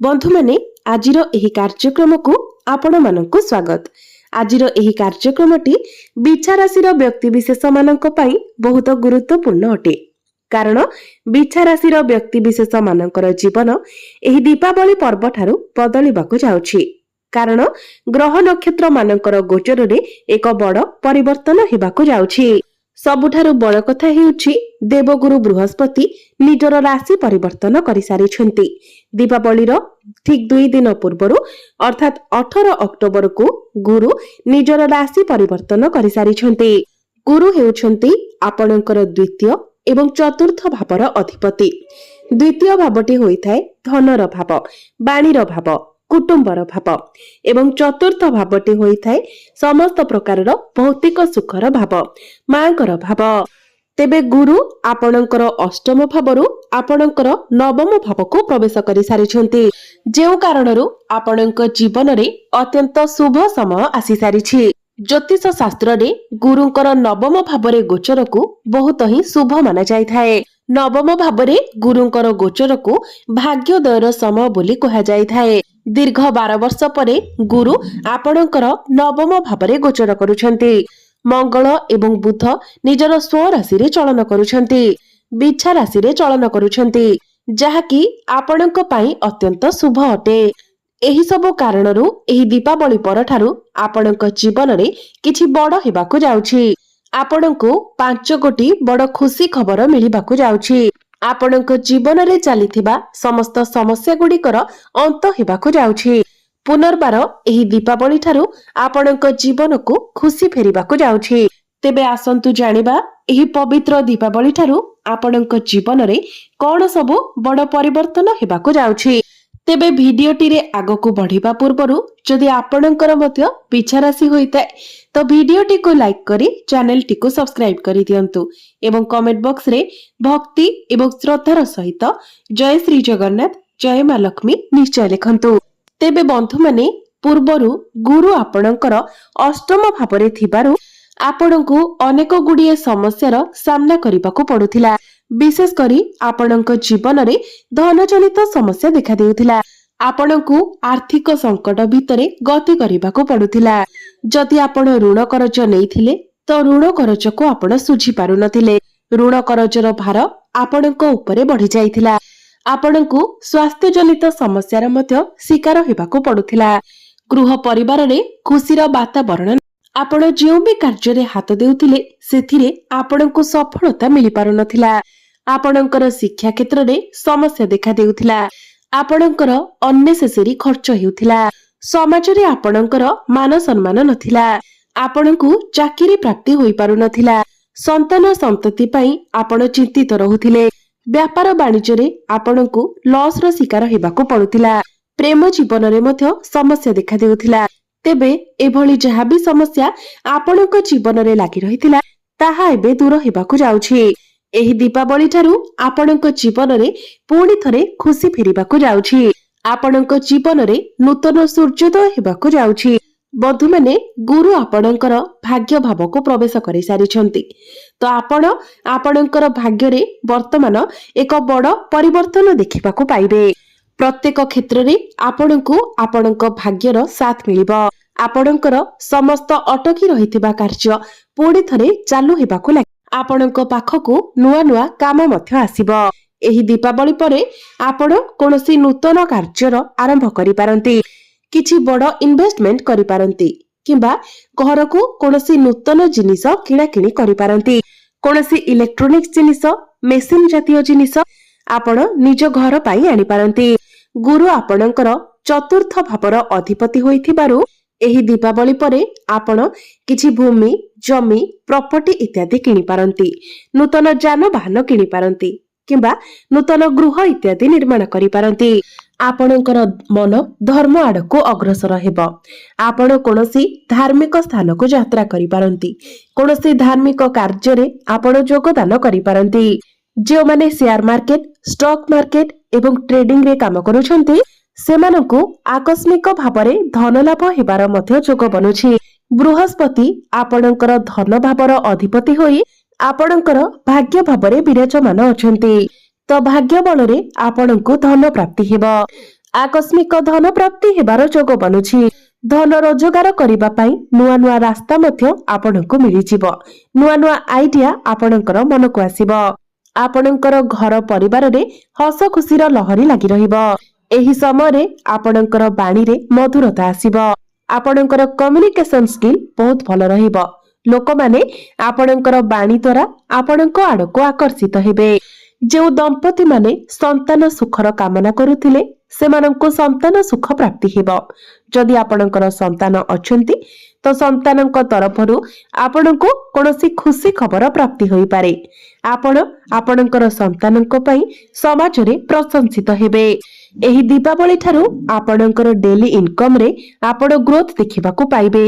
बंधु माने आजिर एही कार्यक्रम को आपण मानकु स्वागत। आजिर एही कार्यक्रमटी बिछा राशिर व्यक्तिविशेष मानक पई बहुत गुरुत्वपूर्ण अटे। कारण बिछा राशिर व्यक्तिविशेष मानकर जीवन एही दीपावली पर्व ठारू बदलिबाकु जाउछि। कारण ग्रह नक्षत्र मानकर गोचर रे एक बड़ परिवर्तन हेबाकु जाउछि। सबुठारु बड़ कथा हेउछि देवगुरु बृहस्पति निजर राशि परिवर्तन करि सारिछन्ति। दीपावलीर ठीक 2 दिन पूर्वरु अर्थात 18 अक्टोबर को गुरु निजर राशि परिवर्तन करि सारिछन्ति। गुरु हेउछन्ति आपणकर द्वितीय एवं चतुर्थ भावर अधिपति। द्वितीय भावटी होइथाय धनर भाव, बाणीर भाव, कुटुंबर भाव एवं चतुर्थ भावटी होइथाय समस्त प्रकार भौतिक सुखर भाव, मांकर भाव। तेबे गुरु आपणकर अष्टम भावरु आपणकर नवम भाव को प्रवेश करि सारिछन्ति। जेउ कारणरु आपणक जीवन रे अत्यंत शुभ समय आसी सारिछि। ज्योतिष शास्त्र रे गुरुंकर नवम भावरे गोचर को बहुत ही शुभ माना जायथाय। नवम भावरे गुरुंकर गोचर को भाग्योदयर समय बोली कहा जायथाय। दीर्घ 12 वर्ष परे गुरु आपणकर नवम भावरे गोचर करुछन्ति। मंगल एवं बुध निजर स्व राशि रे चलन करुछन्ति, बिछा राशि रे चलन करुछन्ति, जहाकी आपणक पई अत्यंत शुभ अटे। एही सब कारणरु एही दीपावली परठारु आपणक जीवन रे किछि बड़ हेबाकु जाउछि। आपणको 5 कोटी बड़ खुशी खबर मिलिबाकु जाउछि। आपणक जीवन रे चलिथिबा समस्त समस्या गुडीकर अंत हेबाकु जाउछि। पुनर्बार एही दीपावली ठारू आपणक जीवन को खुशी फेरिबाकु जाउछि। तेबे आसंतु जानिबा एही पवित्र दीपावली ठारू आपणक जीवन रे कोन सब बड़ परिवर्तन हेबाकु जाउछि। तेबे भिडियोटी रे आगकु बढ़िबा पूर्वरु जदि आपणकर मध्य बिछा राशि होइताय तो भिडियोटी को लाइक करी चैनल टी को सब्सक्राइब करी दियंतु एवं कमेंट बॉक्स रे भक्ति एवं श्रद्धार सहित जय श्री जगन्नाथ, जय मां लक्ष्मी निश्चय लिखंतु। तेबे बंधु माने पूर्वरु गुरु आपणकर अष्टम भावरे थिबारु आपणको अनेक गुडिये समस्यार सामना करिबाकु पडुथिला। विशेष करी आपणक जीवन रे धन जनित समस्या देखा देउथिला। आपणको आर्थिक संकट भितरे गति करिबाकु पडुथिला। जदि आपण ऋण करज नेइथिले तो ऋण करज को आपण सुझी पारु नथिले। ऋण करजर भार आपणक उपरे बढ़ी जाइथिला। आपणको स्वास्थ्य जनित समस्यार मध्य शिकार हेबाकु पडुथिला। गृह परिवार रे खुशीर वातावरण आपण जेउ भी कार्य रे हाथ देउथिले सेथिरे आपणको सफलता मिलि पारु नथिला। आपणकर शिक्षा क्षेत्र रे समस्या देखा देउथिला। आपणकर अननेसेसरी खर्च हेउथिला। समाज रे आपणकर मान सम्मान नथिला। आपणको चाकरी प्राप्ति होई पारु नथिला। संतान संतति पई आपण चिंतित रहुथिले। व्यापार वाणिज्य रे आपणको लॉस रो शिकार हेबाकु पडुथिला। प्रेम जीवन रे मध्य समस्या देखा देउथिला। तेबे एभली जहा भी समस्या आपणक जीवन रे लागि रहिथिला ताहा एबे दूर हेबाकु जाउछि। एही दीपावली ठारू आपणक जीवन रे पुणी थरे खुशी फेरिबाकु जाउछि। आपणक जीवन रे नूतन सूर्योदय हेबाकु जाउछि। बंधु माने गुरु आपणकर भाग्य भाव को प्रवेश करि सारिछन्ति। तो आपण आपणकर भाग्य रे वर्तमान एक बड़ परिवर्तन देखिबाकु पाइबे। प्रत्येक क्षेत्र रे आपणको आपणक भाग्यर साथ मिलिबो। आपणकर समस्त अटकी रहिथिबा कार्य पुणी थरे चालू हेबाकु लाग आपणक पाखकु नुआ नुआ काम मध्य आसीबो। एही दीपावली परे आपण कोनोसी नूतन कार्यर आरंभ करि पारंती, किछि बड़ इन्वेस्टमेंट करि पारंती किबा घर को कोनोसी नूतन जिनिस किणा किणी करि पारंती। कोनोसी इलेक्ट्रोनिक्स जिनिस, मेसिन जातीय जिनिस आपण निज घर पाई आनि पारंती। गुरु आपणकर चतुर्थ भावर अधिपति होइथिबारु एही दीपावली परे आपण किछि भूमि, जमी, प्रॉपर्टी इत्यादि किनि पारंती। नूतन जानवाहन किनि पारंती किबा नूतन गृह इत्यादि निर्माण करि पारंती। आपणकर मन धर्म आडको अग्रसर हेबो। आपण कोनोसी धार्मिक स्थान को यात्रा करि पारंती। कोनोसी धार्मिक कार्य रे आपण योगदान करि पारंती। जे माने शेयर मार्केट, स्टॉक मार्केट एवं ट्रेडिंग रे काम करूछन्ती सेमानकु आकस्मिक भावरे धन लाभ हेबार मध्य जोग बनुछि। बृहस्पति आपणकर धन भावर अधिपति होई आपणकर भाग्य भावरे विराजमान अछन्ति। तो भाग्य बलरे आपणकु धन प्राप्ति हेबो। आकस्मिक धन प्राप्ति हेबार जोग बनुछि। धन रोजगार करिबा पई नुआ नुआ रास्ता मध्य आपनकु मिलिजिबो। नुआ नुआ आइडिया आपनकर मनकु आसीबो। आपनकर घर परिवार रे हस खुशीर लहरी लागि रहिबो। एही समय रे आपनकर बाणी रे मधुरता आसीबो। आपनकर कम्युनिकेशन स्किल बहुत भल रहिबो। लोक माने आपनकर बाणी द्वारा आपनक आडको आकर्षित हेबे। जो दंपति माने संतान सुखर कामना करुथिले सेमानंको संतान सुख प्राप्ति हेबो। जदि आपनकर संतान अछंती तो संतानंक तरफरु आपनको कोनोसी खुशी खबर प्राप्ति होई पारे। आपण आपनकर संतानंक पई समाज रे प्रशंसित हेबे। एही दीपावली ठारू आपनकर डेली इनकम रे आपण ग्रोथ देखिबाकू पाइबे।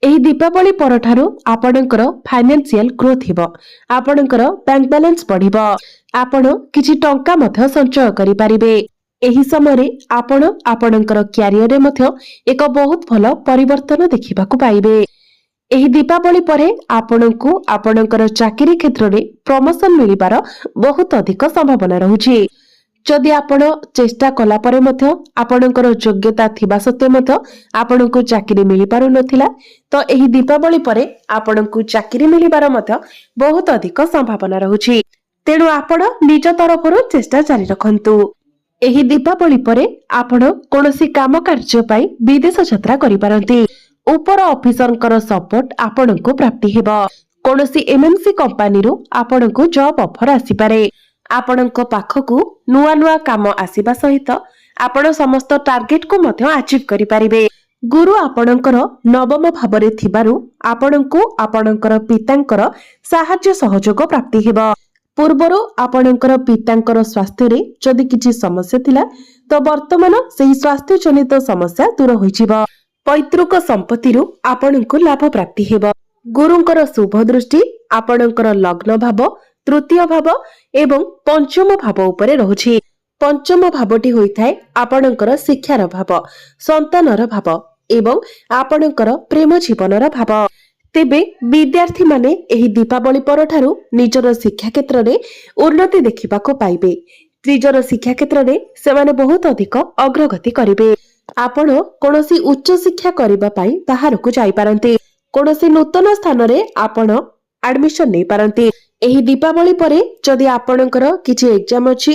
एही दीपावली परठारू आपनकर फाइनेंशियल ग्रोथ हेबो। आपनकर बैंक बैलेंस बढ़िबो। आपण किछि टंका मध्य संचय करि पारिबे। एही समय रे आपण आपनकर क्यारियर रे मध्य एक बहुत भलो परिवर्तन देखिबाकू पाइबे। एही दीपावली परे आपनकू आपनकर चाकरी क्षेत्र रे प्रमोशन मिलिबार बहुत अधिक संभावना रहुछि। जदि आपण चेष्टा कला परे मध्य आपनकर योग्यता थिबा सत्वे मध्य आपनकू चाकरी मिलि पारु नथिला तो एही दीपावली परे आपनकू चाकरी मिलिबार मध्य बहुत अधिक संभावना रहुछि। तेणु आपण निज तरफरु चेष्टा जारी रखंतु। एही दीपावली परे आपण कोनोसी काम कार्य पई विदेश यात्रा करि पारंती। ऊपर ऑफिसरकर सपोर्ट आपनकू प्राप्ति हेबो। कोनोसी एमएनसी कंपनी रो आपनकू जॉब ऑफर आसी पारे। आपनक पाखकू नुआ नुआ काम आसीबा सहित आपण समस्त टार्गेट को मध्य अचीव करि पारिबे। गुरु आपणकर नवम भावरे थिबारु आपणको आपणकर पितांकर साहाय्य सहयोग प्राप्ति हेबो। पूर्वरु आपणकर पितांकर स्वास्थ्य रे जदि किछि समस्या थिला तो वर्तमान सेही स्वास्थ्य जनित समस्या दूर होइजिबो। पैतृक संपत्ति रु आपणको लाभ प्राप्ति हेबो। गुरुंकर शुभ दृष्टि आपणकर लग्न भाव, तृतीय भाव एवं पंचम भाव उपरे रहुछि। पंचम भावटी होइथाय आपणकर शिक्षार भाव, संतानर भाव एवं आपणकर प्रेम जीवनर भाव। तेबे विद्यार्थी माने एही दीपावली परठारू निजर शिक्षा क्षेत्र रे उन्नति देखिबाको पाइबे। निजर शिक्षा क्षेत्र रे सेमाने बहुत अधिक अग्रगति करिवे। आपण कोनोसी उच्च शिक्षा करिबा पई बाहरकू जाई पारंती। कोनोसी नूतन स्थान रे आपण एडमिशन नै पारंती। एही दीपावली परे जदि आपणकर किछि एग्जाम अछि,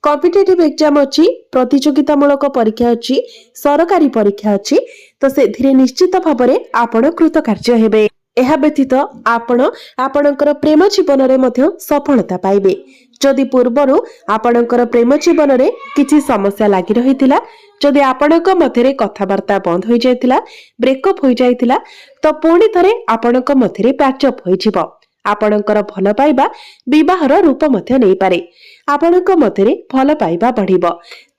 कॉम्पिटिटिव एग्जाम अछि, प्रतियोगितामूलक परीक्षा अछि, सरकारी परीक्षा अछि तो सेथिरे निश्चित भाबरे आपण कृतकार्य हेबे। एहा व्यतीत आपण आपणकर प्रेम जीवन रे मध्य सफलता पाइबे। जदि पूर्वरु आपणकर प्रेम जीवन रे किछि समस्या लागि रहितिला, जदि आपणक मध्यरे कथावार्ता बंद होई जायतिला, ब्रेकअप होई जायतिला तो पुणी थरे आपणक मध्यरे पैचअप होई जिवो। आपणकर भल पाइबा विवाहर रूप मध्य नै पारे। आपणक मध्यरे भल पाइबा बढ़िबो,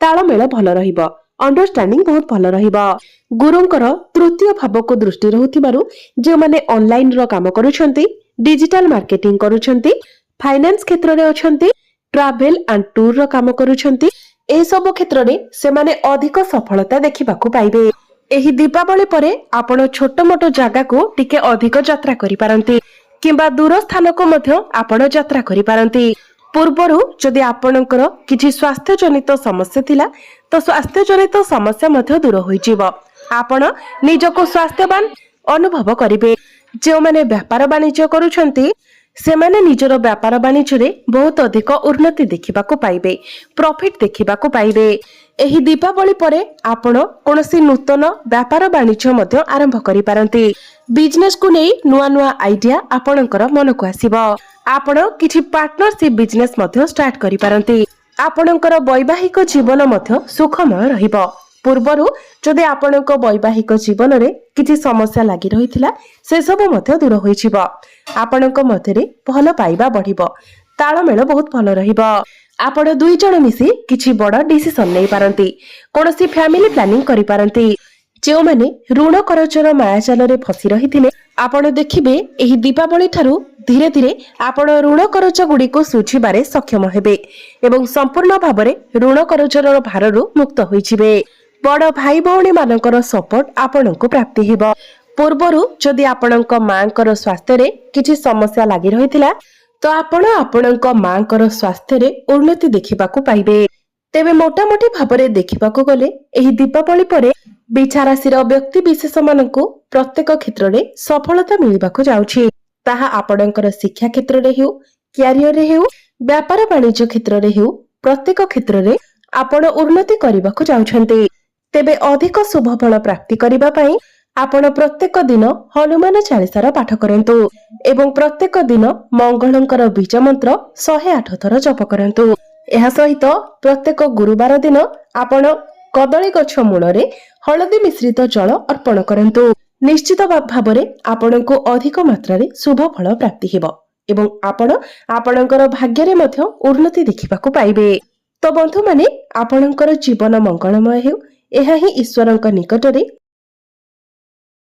ताळमेळ भल रहिबो, अंडरस्टैंडिंग बहुत भल रहिबो। गुरुंकर तृतीय भाव को दृष्टि रहुथिबारु जे माने ऑनलाइन रो काम करूछंती, डिजिटल मार्केटिंग करूछंती, फाइनेंस क्षेत्र रे अछंती, ट्रैवल एंड टूर रो काम करूछंती, ए सब क्षेत्र रे से माने अधिक सफलता देखिबाकू पाइबे। एही दीपावली परे आपण छोट मोटो जागा को टिके अधिक यात्रा करि पारंती किंबा दूर स्थान को मध्य आपण यात्रा करि पारंती। पूर्वरु जदि आपणकर किछि स्वास्थ्य जनित समस्या थिला तो स्वास्थ्य जनित समस्या मध्य दूर होई जिवो। आपण निजको स्वास्थ्यवान अनुभव करिवे। जे माने व्यापार वाणिज्य करूछंती सेमाने निजर व्यापार वाणिज्य रे बहुत अधिक उन्नति देखिबाकू पाइबे, प्रॉफिट देखिबाकू पाइबे। एही दीपावली परे आपण कोनोसी नूतन व्यापार वाणिज्य मध्य आरंभ करि पारंती। बिजनेस को नै नुआ नुआ आइडिया आपणकर मन को आसीबो। आपण किछि पार्टनरशिप बिजनेस मध्य स्टार्ट करि पारंती। आपणकर वैवाहिक जीवन मध्य सुखमय रहिबो। पूर्वरु जदि आपणक वैवाहिक जीवन रे किछि समस्या लागि रहिथिला से सब मध्य दूर होई जिवो। आपणक मध्यरे भल पाइबा बढ़िबो, ताळमेळ बहुत भल रहिबो। आपण दुई जण मिसी किछि बड़ डिसिजन नै पारंती। कोनोसी फैमिली प्लानिंग करि पारंती। जे माने ऋण करजर मायाजाल रे फसी रहिथिले आपण देखिबे एही दीपावली ठारू धीरे धीरे आपण ऋण करज गुडी को सुझिबारे सक्षम हेबे एवं संपूर्ण भाबरे ऋण करजर भाररु मुक्त होई जिवे। बड़ भाई भौणी मानकर सपोर्ट आपणको प्राप्ति हेबो। पूर्वरु जदि आपणक मांकर स्वास्थ्य रे किछि समस्या लागि रहिथिला तो आपण आपणक मांकर स्वास्थ्य रे उन्नति देखिबाकू पाइबे। ତେବେ ମୋଟାମୋଟି ଭାବରେ ଦେଖିବାକୁ ଗଲେ ଏହି ଦୀପାବଳି ପରେ ବିଛା ରାଶିର ବ୍ୟକ୍ତି ବିଶେଷ ମାନଙ୍କୁ ପ୍ରତ୍ୟେକ କ୍ଷେତ୍ରରେ ସଫଳତା ମିଳିବାକୁ ଯାଉଛି। ତାହା ଆପଣଙ୍କର ଶିକ୍ଷା କ୍ଷେତ୍ରରେ ହେଉ, କ୍ୟାରିୟରରେ ହେଉ, ବ୍ୟାପାର ବାଣିଜ୍ୟ କ୍ଷେତ୍ରରେ ହେଉ, ପ୍ରତ୍ୟେକ କ୍ଷେତ୍ରରେ ଆପଣ ଉନ୍ନତି କରିବାକୁ ଯାଉଛନ୍ତି। ତେବେ ଅଧିକ ଶୁଭ ଫଳ ପ୍ରାପ୍ତି କରିବା ପାଇଁ ଆପଣ ପ୍ରତ୍ୟେକ ଦିନ ହନୁମାନ ଚାଳିସାର ପାଠ କରନ୍ତୁ ଏବଂ ପ୍ରତ୍ୟେକ ଦିନ ମଙ୍ଗଳଙ୍କର ବୀଜ ମନ୍ତ୍ର 108 ଥର ଜପ କରନ୍ତୁ। ଏହା ସହିତ ପ୍ରତ୍ୟେକ ଗୁରୁବାର ଦିନ ଆପଣ କଦଳୀ ଗଛ ମୂଳରେ ହଳଦୀ ମିଶ୍ରିତ ଜଳ ଅର୍ପଣ କରନ୍ତୁ। ନିଶ୍ଚିତ ଭାବରେ ଆପଣଙ୍କୁ ଅଧିକ ମାତ୍ରାରେ ଶୁଭ ଫଳ ପ୍ରାପ୍ତି ହେବ ଏବଂ ଆପଣ ଆପଣଙ୍କର ଭାଗ୍ୟରେ ମଧ୍ୟ ଉନ୍ନତି ଦେଖିବାକୁ ପାଇବେ। ତ ବନ୍ଧୁମାନେ, ଆପଣଙ୍କର ଜୀବନ ମଙ୍ଗଳମୟ ହେଉ, ଏହା ହିଁ ଈଶ୍ୱରଙ୍କ ନିକଟରେ